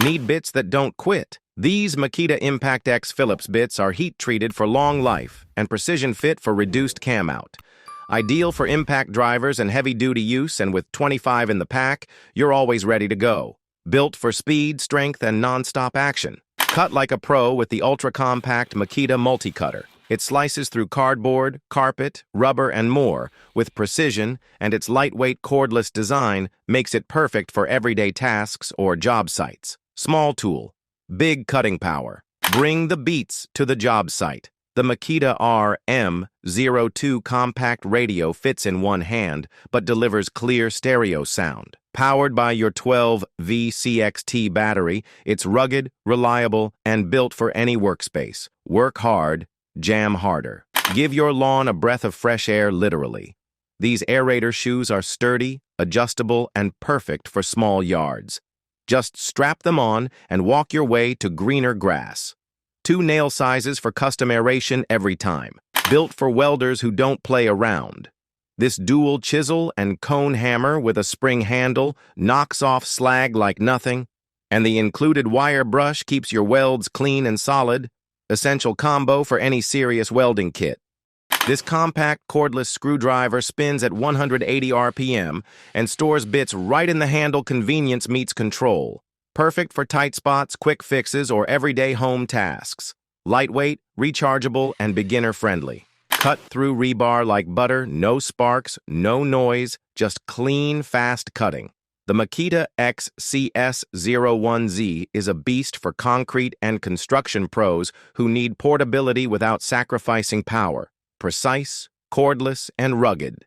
Need bits that don't quit? These Makita ImpactX Phillips bits are heat-treated for long life and precision fit for reduced cam out. Ideal for impact drivers and heavy-duty use, and with 25 in the pack, you're always ready to go. Built for speed, strength, and non-stop action. Cut like a pro with the ultra-compact Makita Multi-Cutter. It slices through cardboard, carpet, rubber, and more with precision, and its lightweight cordless design makes it perfect for everyday tasks or job sites. Small tool, big cutting power. Bring the beats to the job site. The Makita RM02 compact radio fits in one hand, but delivers clear stereo sound. Powered by your 12V CXT battery, it's rugged, reliable, and built for any workspace. Work hard, jam harder. Give your lawn a breath of fresh air, literally. These Aerator shoes are sturdy, adjustable, and perfect for small yards. Just strap them on and walk your way to greener grass. 2 nail sizes for custom aeration every time. Built for welders who don't play around. This dual chisel and cone hammer with a spring handle knocks off slag like nothing, and the included wire brush keeps your welds clean and solid. Essential combo for any serious welding kit. This compact cordless screwdriver spins at 180 RPM and stores bits right in the handle. Convenience meets control. Perfect for tight spots, quick fixes, or everyday home tasks. Lightweight, rechargeable, and beginner-friendly. Cut through rebar like butter, no sparks, no noise, just clean, fast cutting. The Makita XAG04Z is a beast for concrete and construction pros who need portability without sacrificing power. Precise, cordless, and rugged.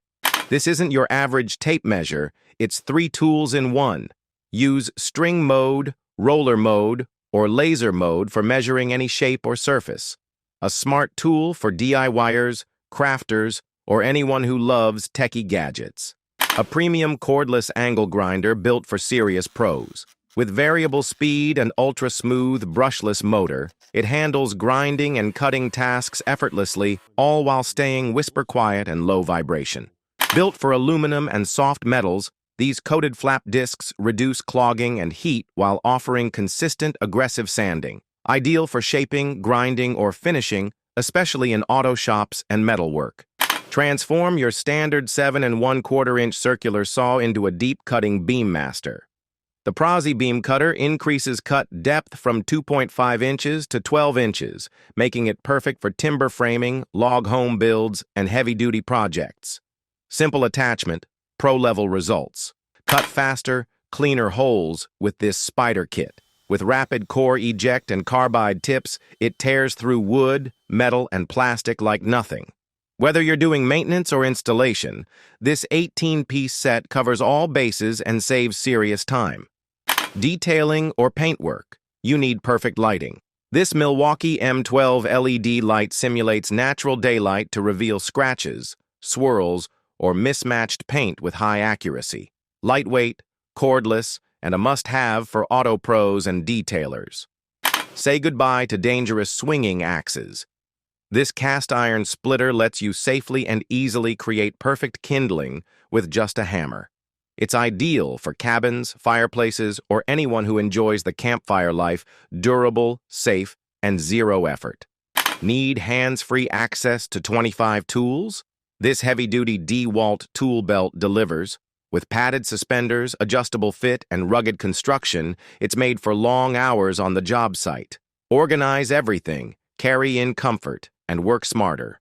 This isn't your average tape measure, it's 3 tools in one. Use string mode, roller mode, or laser mode for measuring any shape or surface. A smart tool for DIYers, crafters, or anyone who loves techie gadgets. A premium cordless angle grinder built for serious pros. With variable speed and ultra-smooth brushless motor, it handles grinding and cutting tasks effortlessly, all while staying whisper quiet and low vibration. Built for aluminum and soft metals, these coated flap discs reduce clogging and heat while offering consistent, aggressive sanding. Ideal for shaping, grinding, or finishing, especially in auto shops and metalwork. Transform your standard 7 1/4 inch circular saw into a deep-cutting beam master. The Prazi beam cutter increases cut depth from 2.5 inches to 12 inches, making it perfect for timber framing, log home builds, and heavy-duty projects. Simple attachment, pro-level results. Cut faster, cleaner holes with this Spyder kit. With rapid core eject and carbide tips, it tears through wood, metal, and plastic like nothing. Whether you're doing maintenance or installation, this 18-piece set covers all bases and saves serious time. Detailing or paintwork, you need perfect lighting. This Milwaukee M12 LED light simulates natural daylight to reveal scratches, swirls, or mismatched paint with high accuracy. Lightweight, cordless, and a must-have for auto pros and detailers. Say goodbye to dangerous swinging axes. This cast iron splitter lets you safely and easily create perfect kindling with just a hammer. It's ideal for cabins, fireplaces, or anyone who enjoys the campfire life, durable, safe, and zero effort. Need hands-free access to 25 tools? This heavy-duty DEWALT tool belt delivers. With padded suspenders, adjustable fit, and rugged construction, it's made for long hours on the job site. Organize everything, carry in comfort, and work smarter.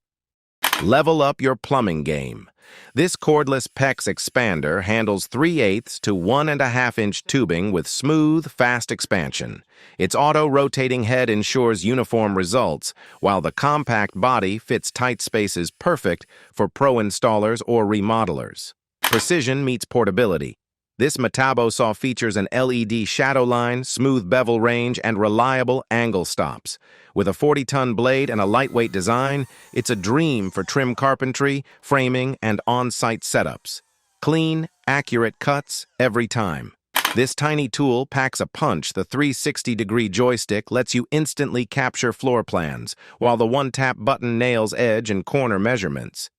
Level up your plumbing game. This cordless PEX expander handles 3/8 to 1.5 inch tubing with smooth, fast expansion. Its auto-rotating head ensures uniform results, while the compact body fits tight spaces perfect for pro installers or remodelers. Precision meets portability. This Metabo Saw features an LED shadow line, smooth bevel range, and reliable angle stops. With a 40-ton blade and a lightweight design, it's a dream for trim carpentry, framing, and on-site setups. Clean, accurate cuts every time. This tiny tool packs a punch. The 360-degree joystick lets you instantly capture floor plans, while the one-tap button nails edge and corner measurements.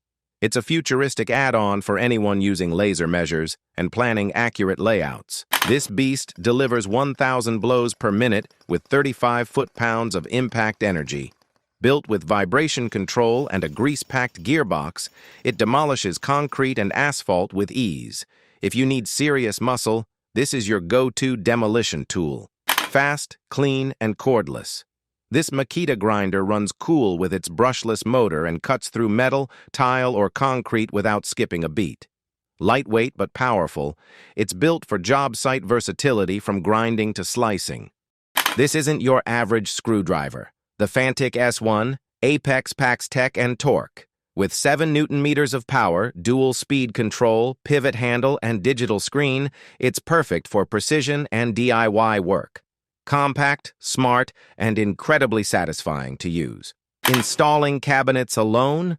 It's a futuristic add-on for anyone using laser measures and planning accurate layouts. This beast delivers 1,000 blows per minute with 35 foot-pounds of impact energy. Built with vibration control and a grease-packed gearbox, it demolishes concrete and asphalt with ease. If you need serious muscle, this is your go-to demolition tool. Fast, clean, and cordless. This Makita grinder runs cool with its brushless motor and cuts through metal, tile, or concrete without skipping a beat. Lightweight but powerful, it's built for job site versatility from grinding to slicing. This isn't your average screwdriver. The Fanttik S1, Apex packs tech and torque. With 7 Newton-meters of power, dual speed control, pivot handle, and digital screen, it's perfect for precision and DIY work. Compact, smart, and incredibly satisfying to use. Installing cabinets alone?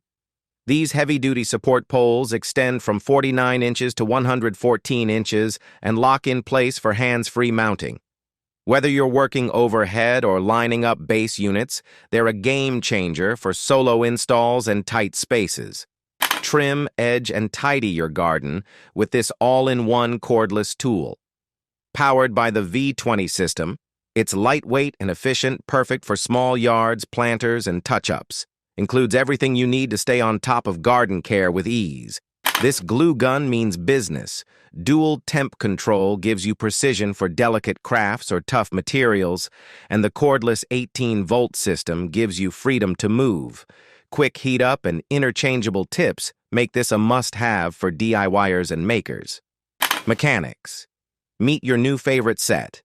These heavy-duty support poles extend from 49 inches to 114 inches and lock in place for hands-free mounting. Whether you're working overhead or lining up base units, they're a game-changer for solo installs and tight spaces. Trim, edge, and tidy your garden with this all-in-one cordless tool. Powered by the V20 system, it's lightweight and efficient, perfect for small yards, planters, and touch-ups. Includes everything you need to stay on top of garden care with ease. This glue gun means business. Dual temp control gives you precision for delicate crafts or tough materials, and the cordless 18-volt system gives you freedom to move. Quick heat up and interchangeable tips make this a must-have for DIYers and makers. Mechanics. Meet your new favorite set.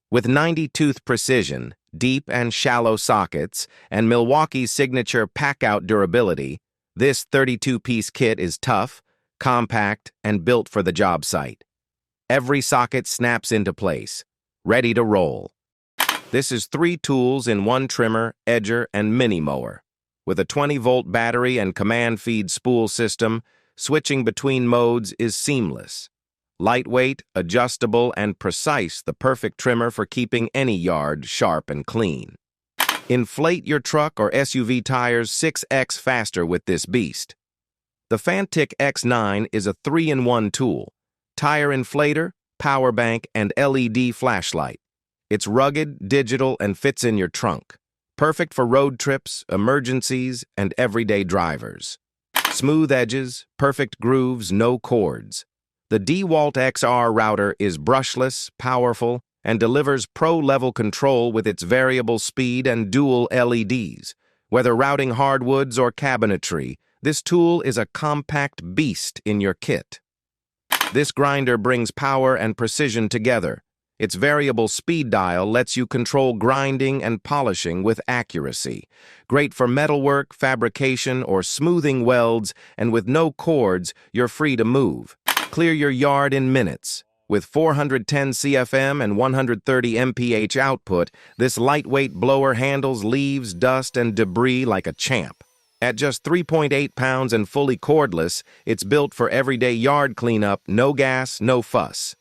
With 90-tooth precision, deep and shallow sockets, and Milwaukee's signature pack-out durability, this 32-piece kit is tough, compact, and built for the job site. Every socket snaps into place, ready to roll. This is 3 tools in 1 trimmer, edger, and mini mower. With a 20-volt battery and command feed spool system, switching between modes is seamless. Lightweight, adjustable, and precise, the perfect trimmer for keeping any yard sharp and clean. Inflate your truck or SUV tires 6x faster with this beast. The Fanttik X9 is a 3-in-1 tool. Tire inflator, power bank, and LED flashlight. It's rugged, digital, and fits in your trunk. Perfect for road trips, emergencies, and everyday drivers. Smooth edges, perfect grooves, no cords. The DEWALT XR router is brushless, powerful, and delivers pro-level control with its variable speed and dual LEDs. Whether routing hardwoods or cabinetry, this tool is a compact beast in your kit. This grinder brings power and precision together. Its variable speed dial lets you control grinding and polishing with accuracy. Great for metalwork, fabrication, or smoothing welds, and with no cords, you're free to move. Clear your yard in minutes. With 410 CFM and 130 mph output, this lightweight blower handles leaves, dust, and debris like a champ. At just 3.8 pounds and fully cordless, it's built for everyday yard cleanup, no gas, no fuss.